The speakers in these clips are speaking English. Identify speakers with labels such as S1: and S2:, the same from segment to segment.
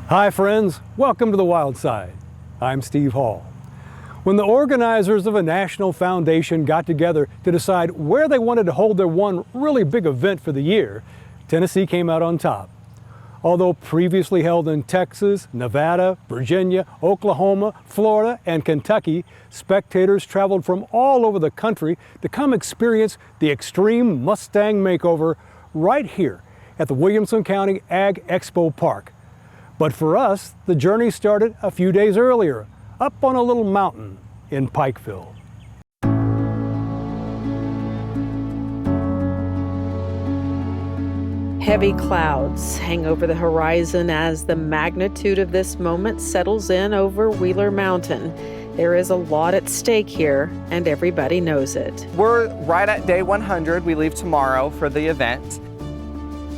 S1: Hi friends, welcome to the Wild Side. I'm Steve Hall. When the organizers of a national foundation got together to decide where they wanted to hold their one really big event for the year, Tennessee came out on top. Although previously held in Texas, Nevada, Virginia, Oklahoma, Florida, and Kentucky, spectators traveled from all over the country to come experience the Extreme Mustang Makeover right here at the Williamson County Ag Expo Park. But for us, the journey started a few days earlier, up on a little mountain in Pikeville.
S2: Heavy clouds hang over the horizon as the magnitude of this moment settles in over Wheeler Mountain. There is a lot at stake here, and everybody knows it.
S3: We're right at day 100. We leave tomorrow for the event.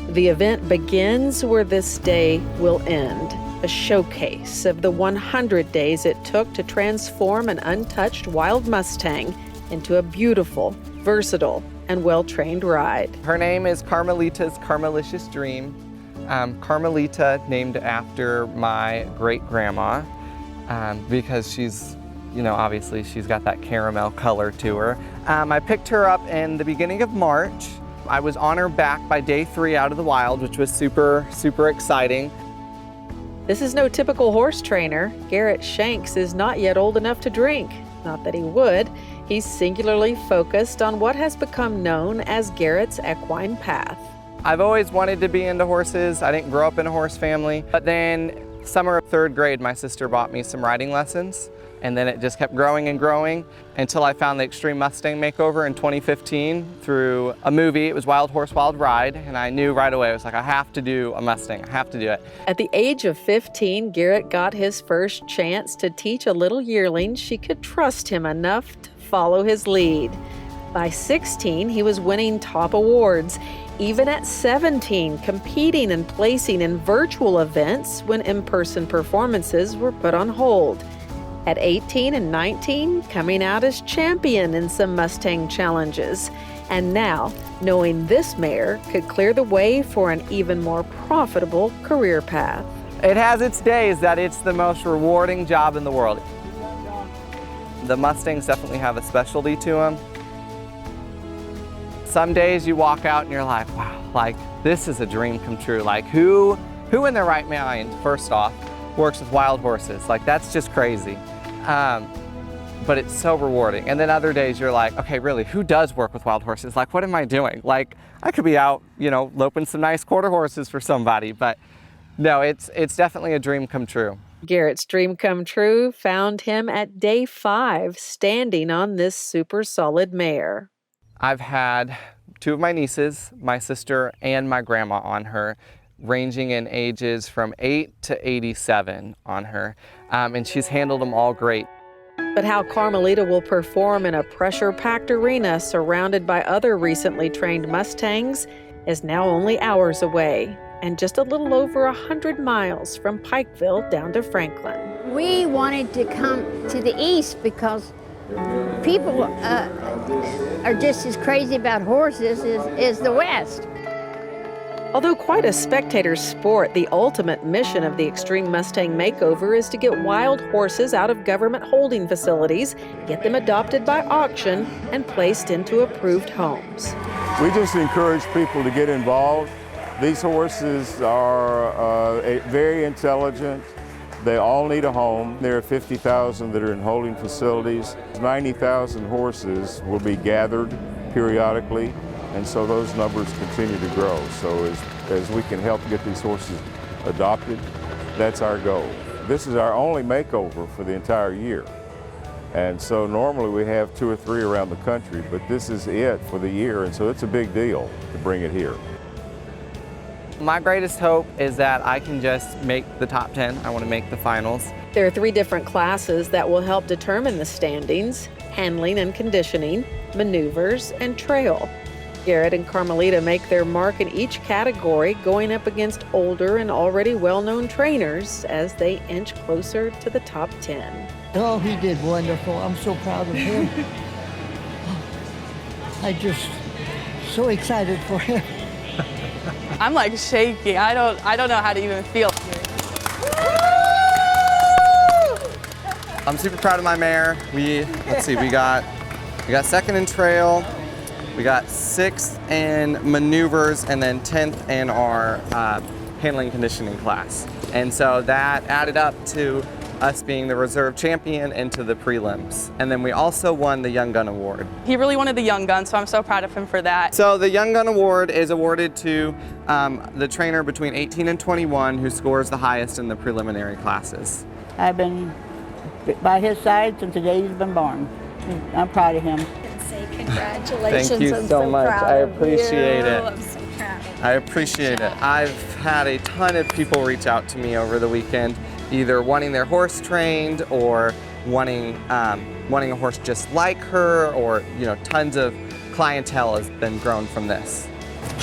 S2: The event begins where this day will end, a showcase of the 100 days it took to transform an untouched wild Mustang into a beautiful, versatile, and well-trained ride.
S3: Her name is Carmelita's Carmelicious Dream. Carmelita named after my great-grandma because she's, obviously she's got that caramel color to her. I picked her up in the beginning of March. I was on her back by day 3 out of the wild, which was super, super exciting.
S2: This is no typical horse trainer. Garrett Shanks is not yet old enough to drink. Not that he would. He's singularly focused on what has become known as Garrett's equine path.
S3: I've always wanted to be into horses. I didn't grow up in a horse family. But then summer of 3rd grade, my sister bought me some riding lessons. And then it just kept growing and growing until I found the Extreme Mustang Makeover in 2015 through a movie. It was Wild Horse, Wild Ride. And I knew right away, I was like, I have to do a Mustang. I have to do it.
S2: At the age of 15, Garrett got his first chance to teach a little yearling she could trust him enough to follow his lead. By 16, he was winning top awards. Even at 17, competing and placing in virtual events when in-person performances were put on hold. At 18 and 19, coming out as champion in some Mustang challenges. And now, knowing this mare could clear the way for an even more profitable career path.
S3: It has its days that it's the most rewarding job in the world. The Mustangs definitely have a specialty to them. Some days you walk out and you're like, wow, like this is a dream come true. Like who in their right mind, first off, works with wild horses? Like that's just crazy. But it's so rewarding. And then other days you're like, okay, really, who does work with wild horses? Like, what am I doing? Like, I could be out, loping some nice quarter horses for somebody. But no, it's definitely a dream come true.
S2: Garrett's dream come true found him at day 5, standing on this super solid mare.
S3: I've had 2 of my nieces, my sister, and my grandma on her, ranging in ages from 8 to 87 on her, and she's handled them all great.
S2: But how Carmelita will perform in a pressure-packed arena surrounded by other recently trained Mustangs is now only hours away, and just a little over 100 miles from Pikeville down to Franklin.
S4: We wanted to come to the east because people are just as crazy about horses as the west.
S2: Although quite a spectator sport, the ultimate mission of the Extreme Mustang Makeover is to get wild horses out of government holding facilities, get them adopted by auction, and placed into approved homes.
S5: We just encourage people to get involved. These horses are very intelligent. They all need a home. There are 50,000 that are in holding facilities. 90,000 horses will be gathered periodically. And so those numbers continue to grow. So as we can help get these horses adopted, that's our goal. This is our only makeover for the entire year. And so normally we have 2 or 3 around the country, but this is it for the year. And so it's a big deal to bring it here.
S3: My greatest hope is that I can just make the top 10. I want to make the finals.
S2: There are 3 different classes that will help determine the standings: handling and conditioning, maneuvers, and trail. Garrett and Carmelita make their mark in each category, going up against older and already well-known trainers as they inch closer to the top 10.
S6: Oh, he did wonderful. I'm so proud of him. I just so excited for him.
S7: I'm like shaking. I don't know how to even feel.
S3: I'm super proud of my mare. Let's see, we got second in trail, we got 6th in maneuvers, and then 10th in our handling conditioning class. And so that added up to us being the reserve champion into the prelims. And then we also won the Young Gun Award.
S7: He really wanted the Young Gun, so I'm so proud of him for that.
S3: So the Young Gun Award is awarded to the trainer between 18 and 21 who scores the highest in the preliminary classes.
S8: I've been by his side since the day he's been born. I'm proud of him.
S9: Say congratulations.
S3: Thank you
S9: I'm
S3: so much.
S9: proud
S3: I
S9: of
S3: appreciate
S9: you.
S3: it.
S9: I'm so proud.
S3: I appreciate it. I've had a ton of people reach out to me over the weekend, either wanting their horse trained or wanting a horse just like her, or tons of clientele has been grown from this.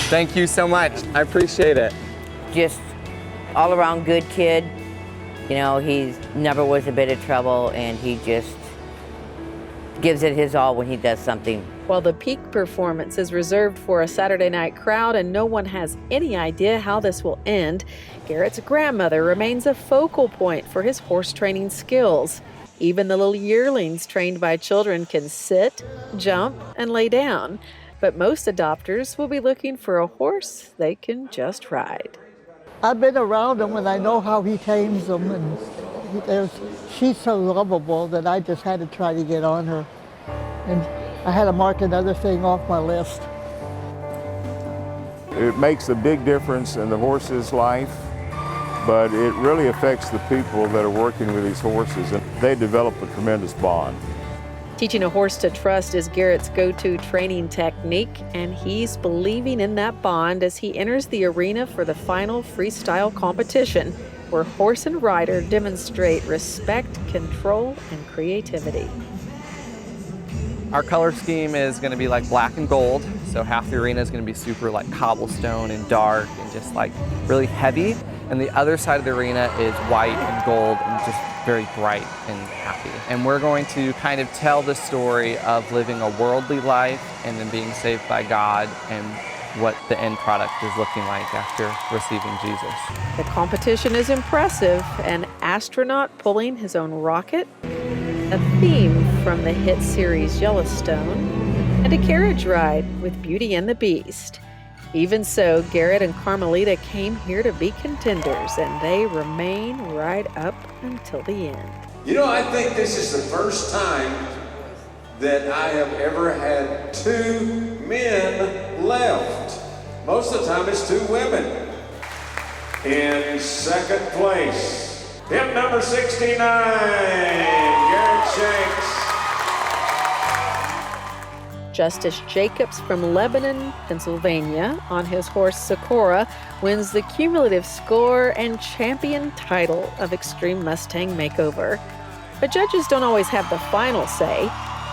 S3: Thank you so much. I appreciate it.
S10: Just all around good kid. He never was a bit of trouble, and he just gives it his all when he does something.
S2: While the peak performance is reserved for a Saturday night crowd and no one has any idea how this will end, Garrett's grandmother remains a focal point for his horse training skills. Even the little yearlings trained by children can sit, jump, and lay down. But most adopters will be looking for a horse they can just ride.
S6: I've been around him and I know how he tames them, and she's so lovable that I just had to try to get on her. And I had to mark another thing off my list.
S5: It makes a big difference in the horse's life, but it really affects the people that are working with these horses, and they develop a tremendous bond.
S2: Teaching a horse to trust is Garrett's go-to training technique, and he's believing in that bond as he enters the arena for the final freestyle competition, where horse and rider demonstrate respect, control, and creativity.
S3: Our color scheme is going to be like black and gold, so half the arena is going to be super like cobblestone and dark and just like really heavy, and the other side of the arena is white and gold and just very bright and happy. And we're going to kind of tell the story of living a worldly life and then being saved by God, and what the end product is looking like after receiving Jesus.
S2: The competition is impressive: an astronaut pulling his own rocket, a theme from the hit series Yellowstone, and a carriage ride with Beauty and the Beast. Even so, Garrett and Carmelita came here to be contenders, and they remain right up until the end.
S11: I think this is the first time that I have ever had 2 men left. Most of the time it's 2 women. In second place, hip number 69, Garrett Shanks.
S2: Justice Jacobs from Lebanon, Pennsylvania, on his horse Sakura, wins the cumulative score and champion title of Extreme Mustang Makeover. But judges don't always have the final say.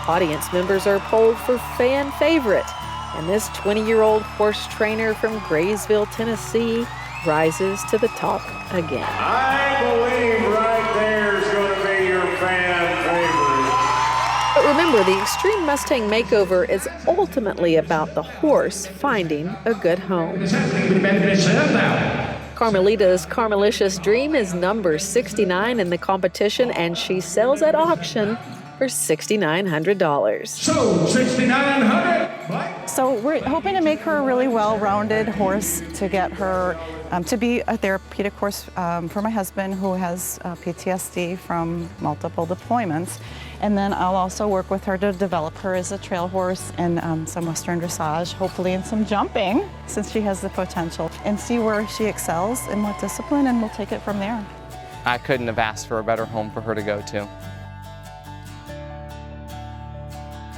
S2: Audience members are polled for fan favorite, and this 20-year-old horse trainer from Graysville, Tennessee, rises to the top again.
S11: I believe right there is going to be your fan favorite.
S2: But remember, the Extreme Mustang Makeover is ultimately about the horse finding a good home. Carmelita's Carmelicious Dream is number 69 in the competition, and she sells at auction for $6,900.
S11: So, $6,900.
S7: So we're hoping to make her a really well-rounded horse, to get her to be a therapeutic horse for my husband, who has PTSD from multiple deployments. And then I'll also work with her to develop her as a trail horse and some Western dressage, hopefully, and some jumping, since she has the potential, and see where she excels and what discipline, and we'll take it from there.
S3: I couldn't have asked for a better home for her to go to.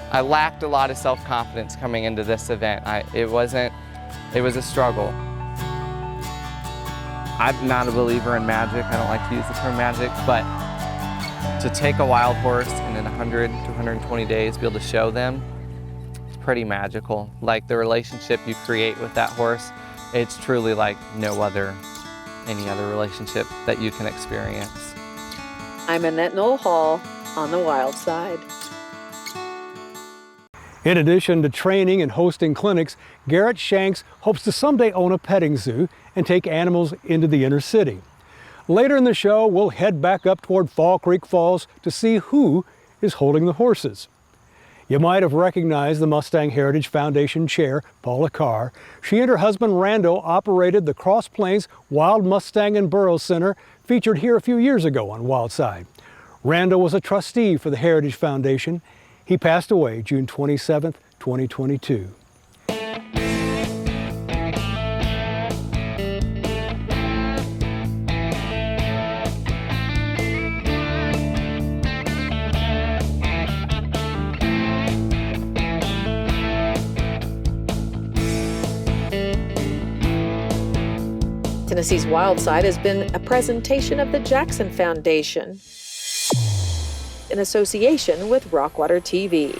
S3: I lacked a lot of self-confidence coming into this event. It was a struggle. I'm not a believer in magic. I don't like to use the term magic, but to take a wild horse and in 100 to 120 days be able to show them, it's pretty magical. Like the relationship you create with that horse, it's truly like any other relationship that you can experience.
S2: I'm Annette Noel Hall on the Wild Side.
S1: In addition to training and hosting clinics, Garrett Shanks hopes to someday own a petting zoo and take animals into the inner city. Later in the show, we'll head back up toward Fall Creek Falls to see who is holding the horses. You might have recognized the Mustang Heritage Foundation Chair, Paula Carr. She and her husband Randall operated the Cross Plains Wild Mustang and Burro Center, featured here a few years ago on Wildside. Randall was a trustee for the Heritage Foundation. He passed away June 27, 2022.
S2: Tennessee's Wildside has been a presentation of the Jackson Foundation in association with Rockwater TV.